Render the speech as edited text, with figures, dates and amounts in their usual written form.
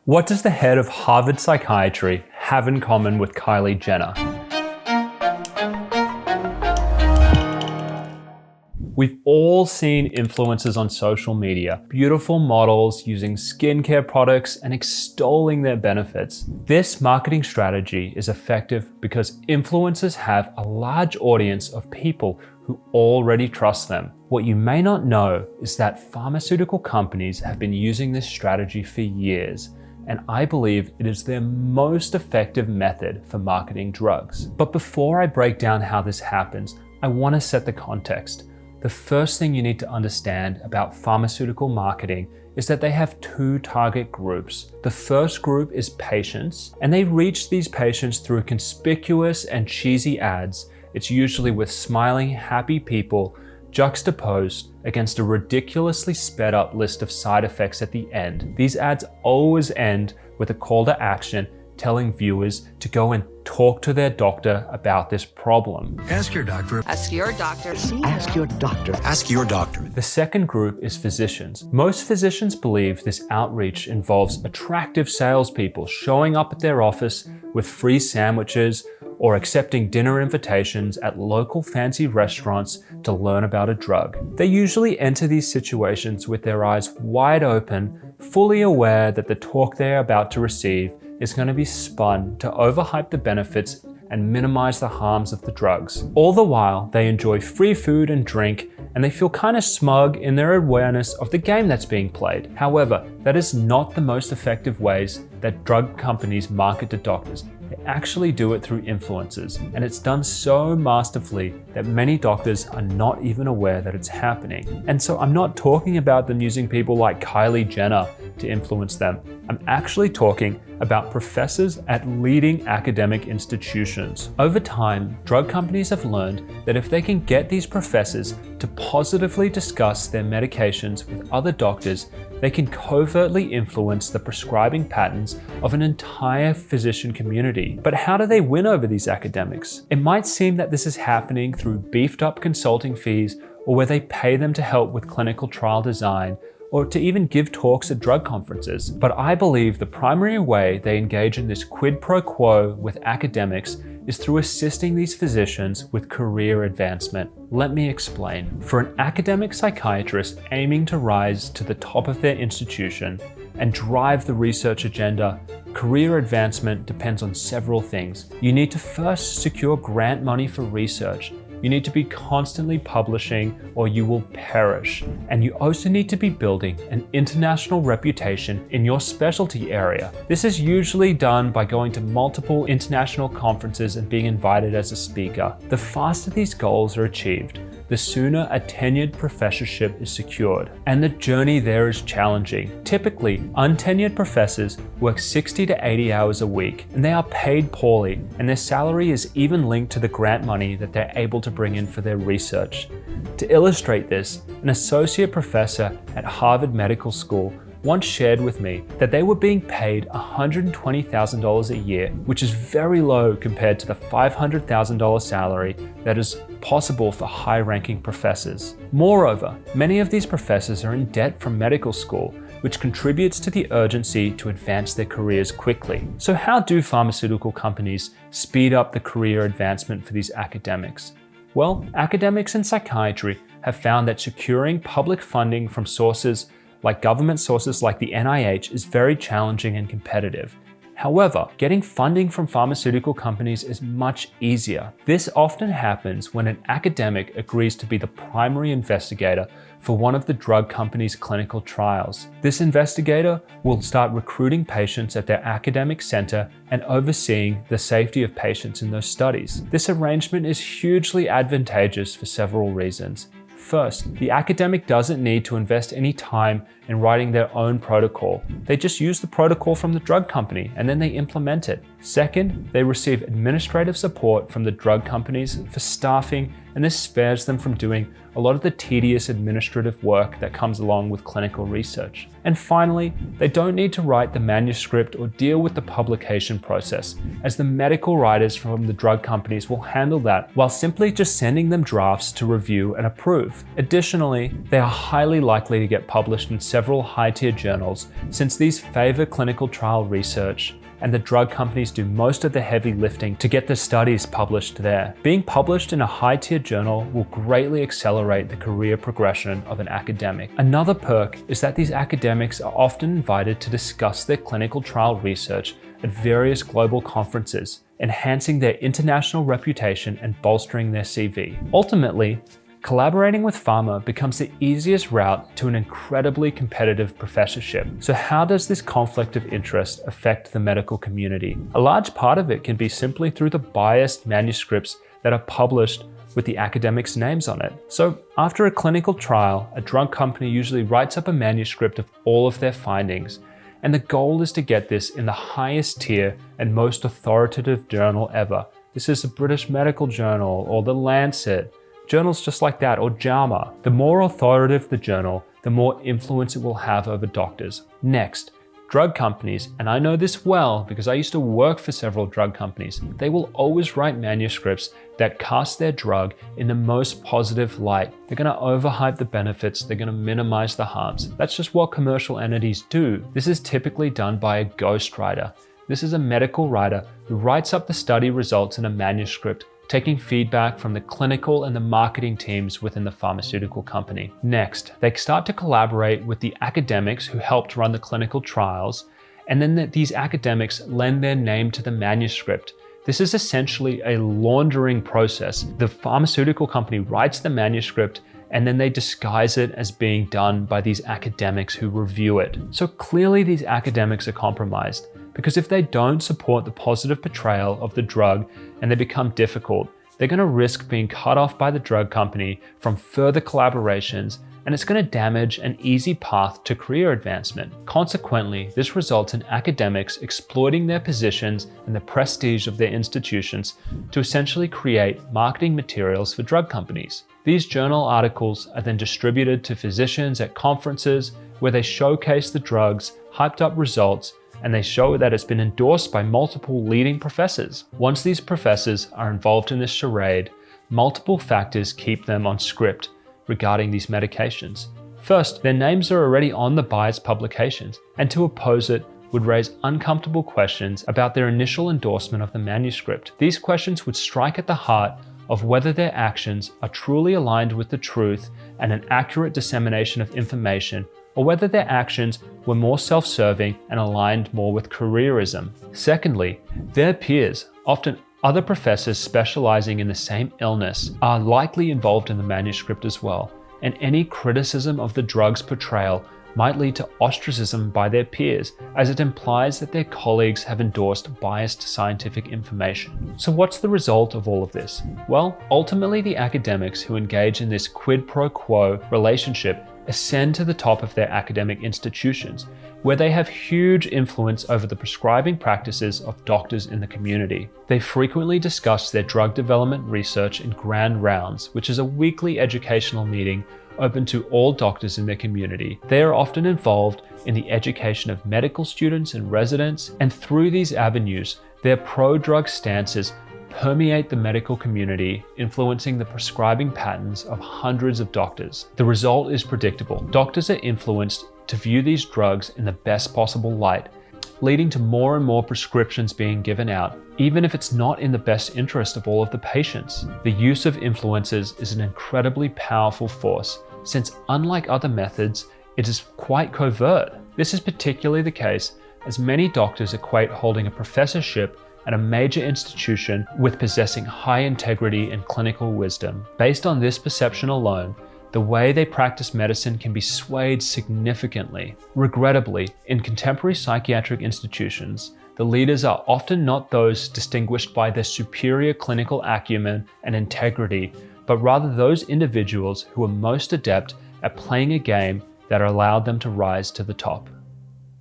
What does the head of Harvard Psychiatry have in common with Kylie Jenner? We've all seen influencers on social media, beautiful models using skincare products and extolling their benefits. This marketing strategy is effective because influencers have a large audience of people who already trust them. What you may not know is that pharmaceutical companies have been using this strategy for years, and I believe it is their most effective method for marketing drugs. But before I break down how this happens, I want to set the context. The first thing you need to understand about pharmaceutical marketing is that they have two target groups. The first group is patients, and they reach these patients through conspicuous and cheesy ads. It's usually with smiling, happy people juxtaposed against a ridiculously sped up list of side effects at the end. These ads always end with a call to action telling viewers to go and talk to their doctor about this problem. Ask your doctor. Ask your doctor. Ask your doctor. Ask your doctor. The second group is physicians. Most physicians believe this outreach involves attractive salespeople showing up at their office with free sandwiches or accepting dinner invitations at local fancy restaurants to learn about a drug. They usually enter these situations with their eyes wide open, fully aware that the talk they are about to receive is going to be spun to overhype the benefits and minimize the harms of the drugs. All the while, they enjoy free food and drink, and they feel kind of smug in their awareness of the game that's being played. However, that is not the most effective ways that drug companies market to doctors. They actually do it through influencers, and it's done so masterfully that many doctors are not even aware that it's happening. And so I'm not talking about them using people like Kylie Jenner to influence them. I'm actually talking about professors at leading academic institutions. Over time, drug companies have learned that if they can get these professors to positively discuss their medications with other doctors, they can covertly influence the prescribing patterns of an entire physician community. But how do they win over these academics? It might seem that this is happening through beefed up consulting fees, or where they pay them to help with clinical trial design, or to even give talks at drug conferences. But I believe the primary way they engage in this quid pro quo with academics is through assisting these physicians with career advancement. Let me explain. For an academic psychiatrist aiming to rise to the top of their institution and drive the research agenda, career advancement depends on several things. You need to first secure grant money for research. You need to be constantly publishing or you will perish. And you also need to be building an international reputation in your specialty area. This is usually done by going to multiple international conferences and being invited as a speaker. The faster these goals are achieved, the sooner a tenured professorship is secured. And the journey there is challenging. Typically, untenured professors work 60 to 80 hours a week, and they are paid poorly, and their salary is even linked to the grant money that they're able to bring in for their research. To illustrate this, an associate professor at Harvard Medical School once shared with me that they were being paid $120,000 a year, which is very low compared to the $500,000 salary that is possible for high-ranking professors. Moreover, many of these professors are in debt from medical school, which contributes to the urgency to advance their careers quickly. So how do pharmaceutical companies speed up the career advancement for these academics? Well, academics in psychiatry have found that securing public funding from sources like government sources like the NIH is very challenging and competitive. However, getting funding from pharmaceutical companies is much easier. This often happens when an academic agrees to be the primary investigator for one of the drug company's clinical trials. This investigator will start recruiting patients at their academic center and overseeing the safety of patients in those studies. This arrangement is hugely advantageous for several reasons. First, the academic doesn't need to invest any time in writing their own protocol. They just use the protocol from the drug company and then they implement it. Second, they receive administrative support from the drug companies for staffing and this spares them from doing a lot of the tedious administrative work that comes along with clinical research. And finally, they don't need to write the manuscript or deal with the publication process, as the medical writers from the drug companies will handle that while simply just sending them drafts to review and approve. Additionally, they are highly likely to get published in several high-tier journals, since these favor clinical trial research, and the drug companies do most of the heavy lifting to get the studies published there. Being published in a high-tier journal will greatly accelerate the career progression of an academic. Another perk is that these academics are often invited to discuss their clinical trial research at various global conferences, enhancing their international reputation and bolstering their CV. Ultimately, collaborating with Pharma becomes the easiest route to an incredibly competitive professorship. So how does this conflict of interest affect the medical community? A large part of it can be simply through the biased manuscripts that are published with the academics' names on it. So after a clinical trial, a drug company usually writes up a manuscript of all of their findings, and the goal is to get this in the highest tier and most authoritative journal ever. This is the British Medical Journal or the Lancet, journals just like that, or JAMA. The more authoritative the journal, the more influence it will have over doctors. Next, drug companies, and I know this well because I used to work for several drug companies, they will always write manuscripts that cast their drug in the most positive light. They're going to overhype the benefits, they're going to minimize the harms. That's just what commercial entities do. This is typically done by a ghostwriter. This is a medical writer who writes up the study results in a manuscript, taking feedback from the clinical and the marketing teams within the pharmaceutical company. Next, they start to collaborate with the academics who helped run the clinical trials, and then these academics lend their name to the manuscript. This is essentially a laundering process. The pharmaceutical company writes the manuscript, and then they disguise it as being done by these academics who review it. So clearly these academics are compromised, because if they don't support the positive portrayal of the drug and they become difficult, they're going to risk being cut off by the drug company from further collaborations, and it's going to damage an easy path to career advancement. Consequently, this results in academics exploiting their positions and the prestige of their institutions to essentially create marketing materials for drug companies. These journal articles are then distributed to physicians at conferences where they showcase the drugs, hyped up results, and they show that it's been endorsed by multiple leading professors. Once these professors are involved in this charade, multiple factors keep them on script regarding these medications. First, their names are already on the biased publications, and to oppose it would raise uncomfortable questions about their initial endorsement of the manuscript. These questions would strike at the heart of whether their actions are truly aligned with the truth and an accurate dissemination of information, or whether their actions were more self-serving and aligned more with careerism. Secondly, their peers, often other professors specializing in the same illness, are likely involved in the manuscript as well, and any criticism of the drug's portrayal might lead to ostracism by their peers, as it implies that their colleagues have endorsed biased scientific information. So what's the result of all of this? Well, ultimately the academics who engage in this quid pro quo relationship ascend to the top of their academic institutions, where they have huge influence over the prescribing practices of doctors in the community. They frequently discuss their drug development research in grand rounds, which is a weekly educational meeting open to all doctors in their community. They are often involved in the education of medical students and residents, and through these avenues, their pro-drug stances permeate the medical community, influencing the prescribing patterns of hundreds of doctors. The result is predictable. Doctors are influenced to view these drugs in the best possible light, leading to more and more prescriptions being given out, even if it's not in the best interest of all of the patients. The use of influencers is an incredibly powerful force, since unlike other methods, it is quite covert. This is particularly the case as many doctors equate holding a professorship at a major institution with possessing high integrity and clinical wisdom. Based on this perception alone, the way they practice medicine can be swayed significantly. Regrettably, in contemporary psychiatric institutions, the leaders are often not those distinguished by their superior clinical acumen and integrity, but rather those individuals who are most adept at playing a game that allowed them to rise to the top.